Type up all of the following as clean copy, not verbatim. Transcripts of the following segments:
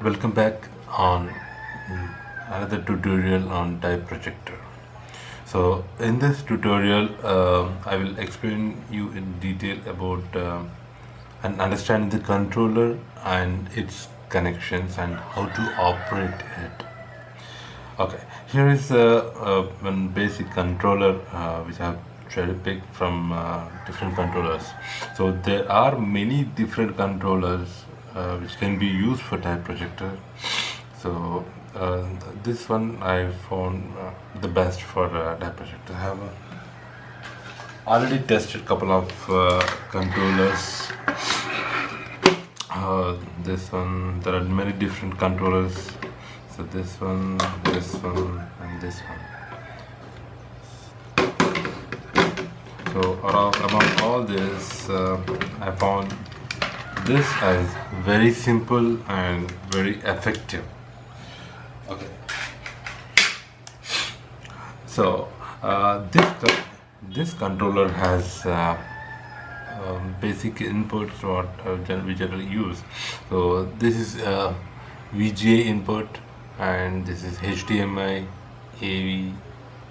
Welcome back on another tutorial on type projector. So in this tutorial I will explain you in detail about and understand the controller and its connections and how to operate it. Okay, here is one basic controller which I have cherry picked from different controllers. So there are many different controllers which can be used for type projector. So this one I found the best for type projector. I have already tested couple of controllers. This one, there are many different controllers. So this one, and this one. So among all this, I found this as very simple and very effective. Okay. So this controller has basic inputs what we generally use. So this is VGA input, and this is HDMI, AV,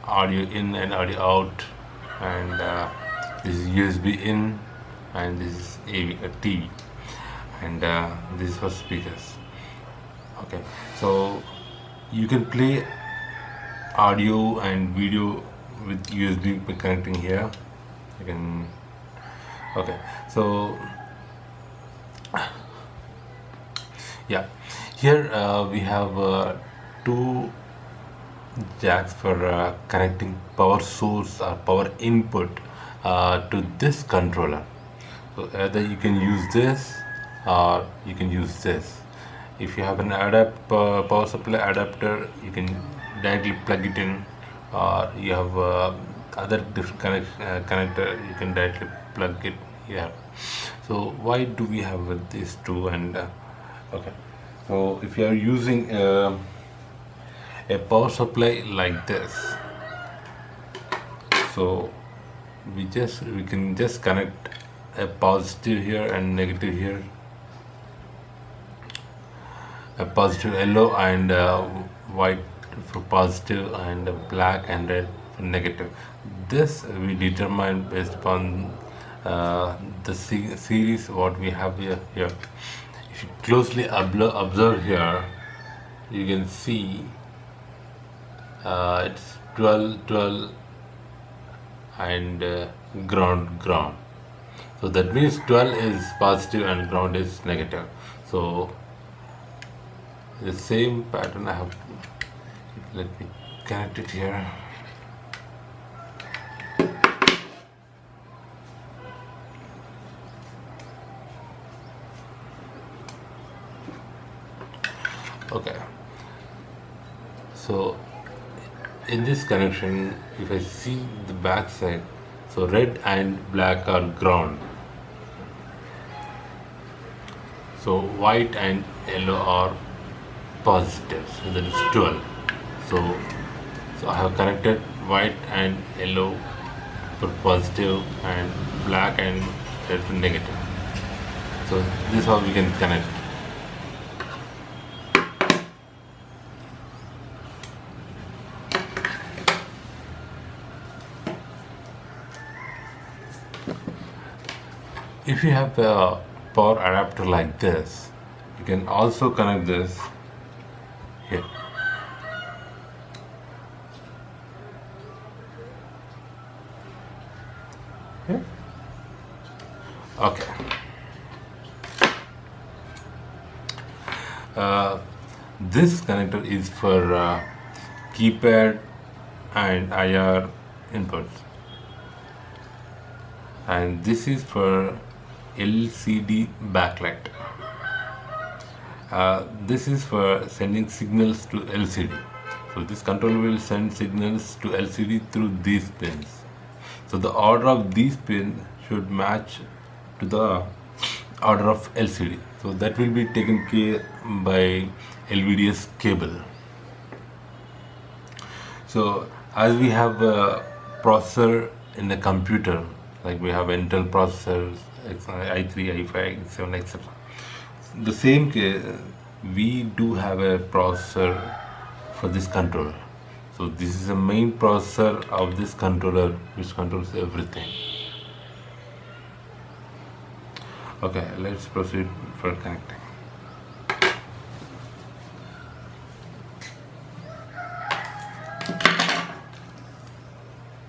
audio in and audio out, and this is USB in, and this is AV, TV, and this is for speakers. Okay, so you can play audio and video with USB by connecting here. You can. Okay, so yeah, here we have two jacks for connecting power source or power input to this controller. So either you can use this or you can use this. If you have an power supply adapter, you can directly plug it in, or you have other different connector, you can directly plug it here. So why do we have these two? And okay, so if you are using a power supply like this, so we can just connect a positive here and negative here, a positive yellow and white for positive, and black and red for negative. This we determine based upon the series what we have here. If you closely observe here, you can see it's 12 and ground. So that means 12 is positive and ground is negative. So the same pattern I have. Let me connect it here. Okay, so in this connection, if I see the back side, so red and black are ground, so white and yellow are positive, so that is 12. So I have connected white and yellow for positive and black and red for negative. So this is how we can connect. If you have a power adapter like this, you can also connect this here. Okay. This connector is for keypad and IR inputs, and this is for LCD backlight. This is for sending signals to LCD. So this controller will send signals to LCD through these pins. So the order of these pins should match to the order of LCD. So that will be taken care by LVDS cable. So as we have a processor in a computer, like we have Intel processors, i3, i5, i7, etc. The same case, we do have a processor for this controller. So this is the main processor of this controller which controls everything. Okay, let's proceed for connecting.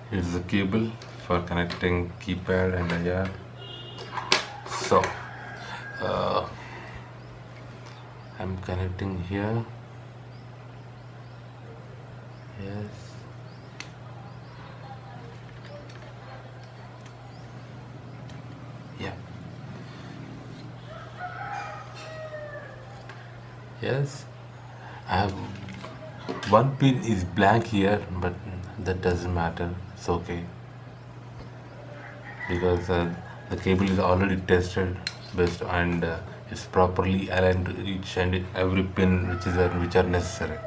Here's the cable for connecting keypad and IR. So I'm connecting here. Yes. Yeah. Yes. I have one pin is blank here, but that doesn't matter. It's okay because the cable is already tested based and it's properly aligned to each and every pin which are necessary.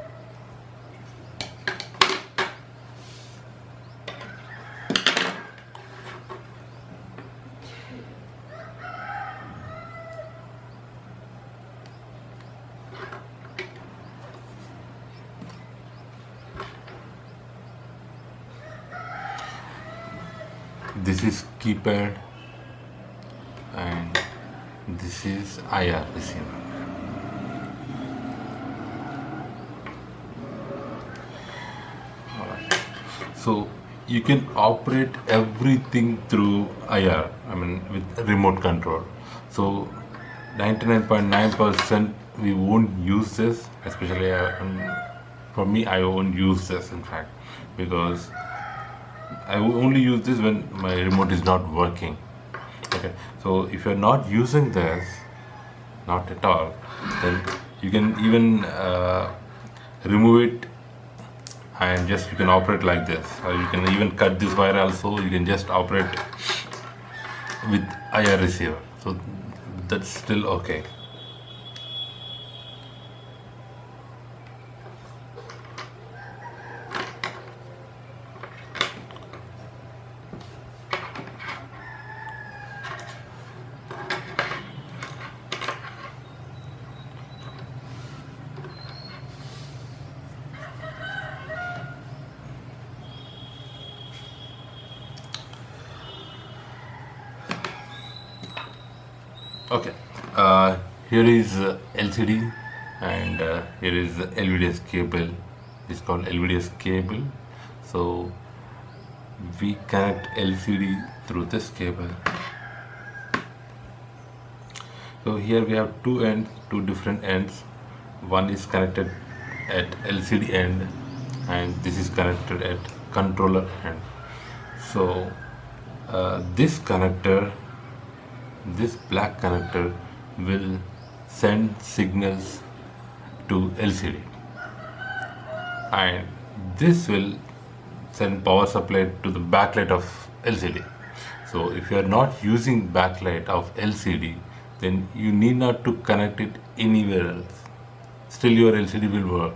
This is keypad and this is IR receiver. Alright. So you can operate everything through IR, I mean with remote control. So 99.9% we won't use this, especially for me I won't use this in fact, because I will only use this when my remote is not working. Okay, so if you're not using this, not at all, then you can even remove it and just you can operate like this. Or you can even cut this wire also. You can just operate with IR receiver. So that's still okay. Okay, here is LCD and here is the LVDS cable. It's called LVDS cable. So we connect LCD through this cable. So here we have two different ends. One is connected at LCD end and this is connected at controller end. So this black connector will send signals to LCD and this will send power supply to the backlight of LCD. So if you are not using backlight of LCD, then you need not to connect it anywhere else. Still your LCD will work.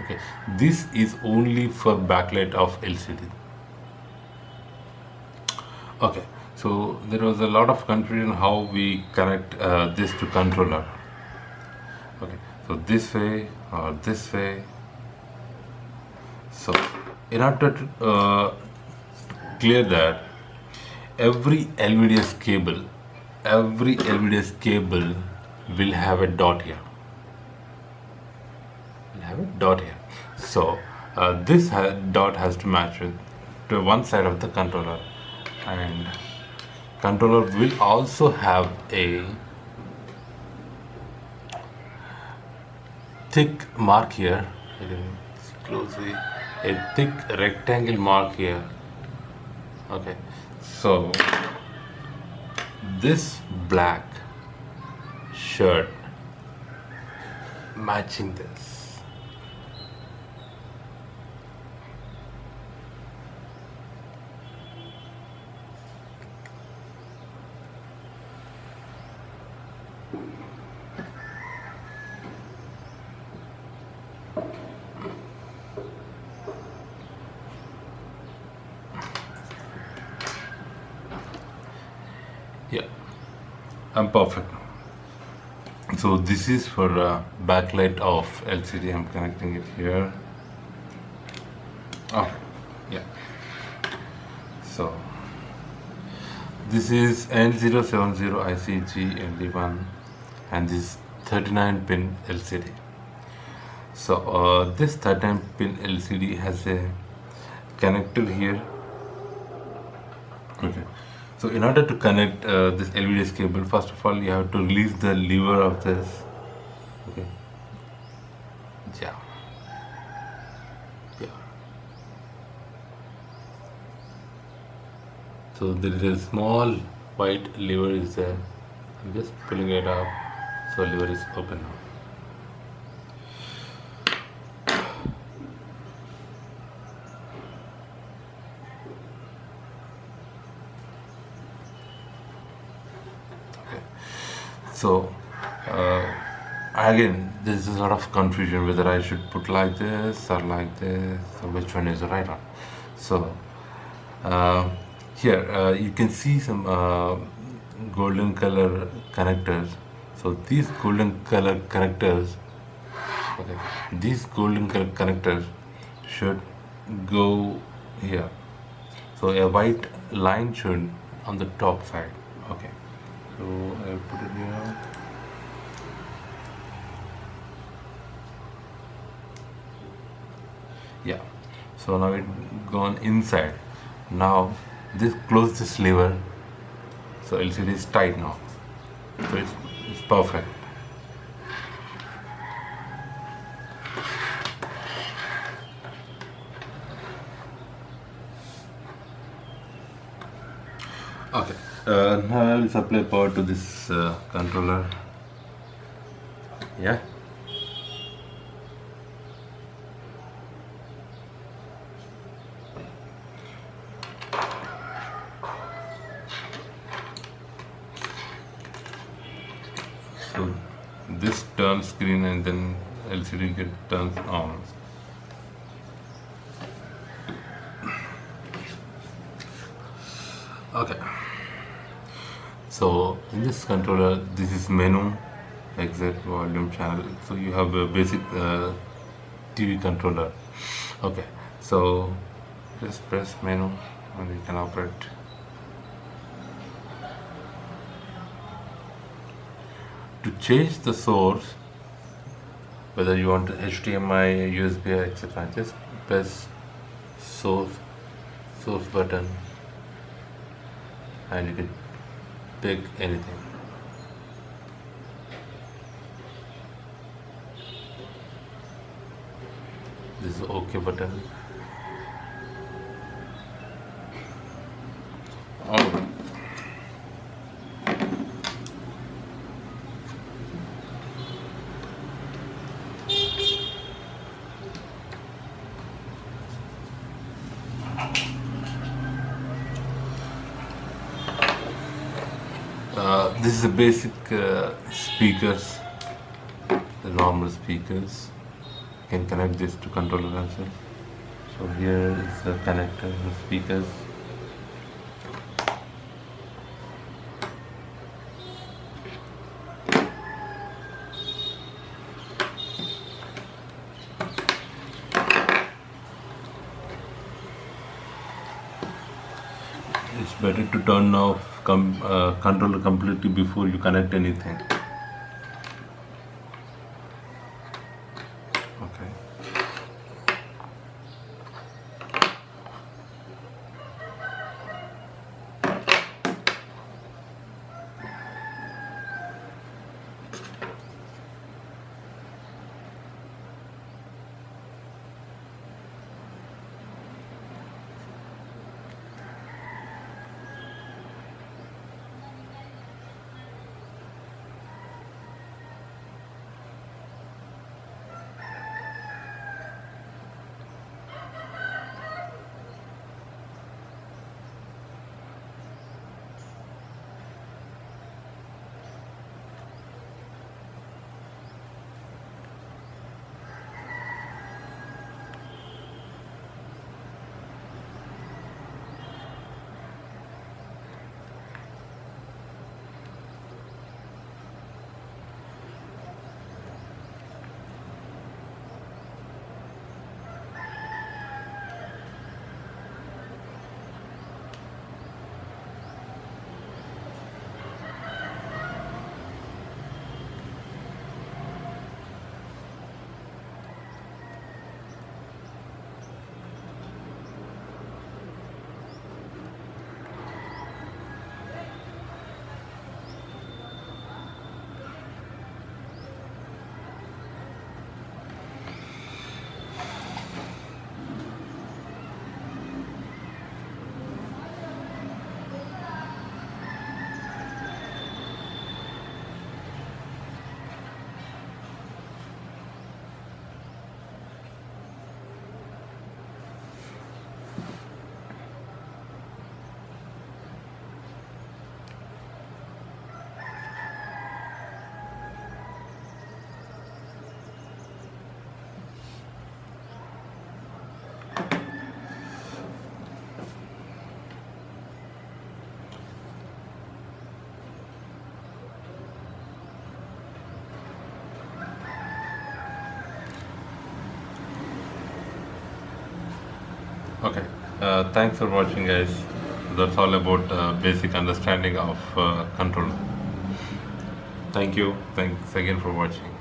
Okay, this is only for backlight of LCD. Okay, so there was a lot of confusion how we connect this to controller. Okay, so this way or this way. So in order to clear that, every LVDS cable will have a dot here. So this dot has to match with to one side of the controller, and controller will also have a thick mark here. You can see closely, a thick rectangle mark here. Okay, so this black shirt matching this. Yeah, I'm perfect. So this is for backlight of LCD. I'm connecting it here. Oh, yeah. So this is N070 ICG ND1, and this 39 pin LCD. So this 39 pin LCD has a connector here. Okay. So in order to connect this LVDS cable, first of all you have to release the lever of this. Okay. Yeah. Yeah. So there is a small white lever is there. I'm just pulling it up. So lever is open now. Okay. So again, there's a lot of confusion whether I should put like this or like this, or which one is the right one. So here you can see some golden color connectors. So these golden color connectors, okay, these golden color connectors should go here. So a white line should on the top side. Okay, so I'll put it here. Yeah, so now it gone inside. Now this close this lever, so LCD is tight now, so it's perfect. Okay, now I will supply power to this controller. Yeah. So this turns screen and then LCD turns on. Okay. So in this controller, this is menu, exit, volume, channel. So you have a basic TV controller. Okay. So just press menu and you can operate. To change the source, whether you want HDMI, USB, etc., just press source button, and you can pick anything. This is OK button. Alright. This is the basic speakers, the normal speakers. You can connect this to controller as well. So here is the connector for speakers. It's better to turn off controller completely before you connect anything. Okay. Thanks for watching, guys. That's all about basic understanding of control. Thank you. Thanks again for watching.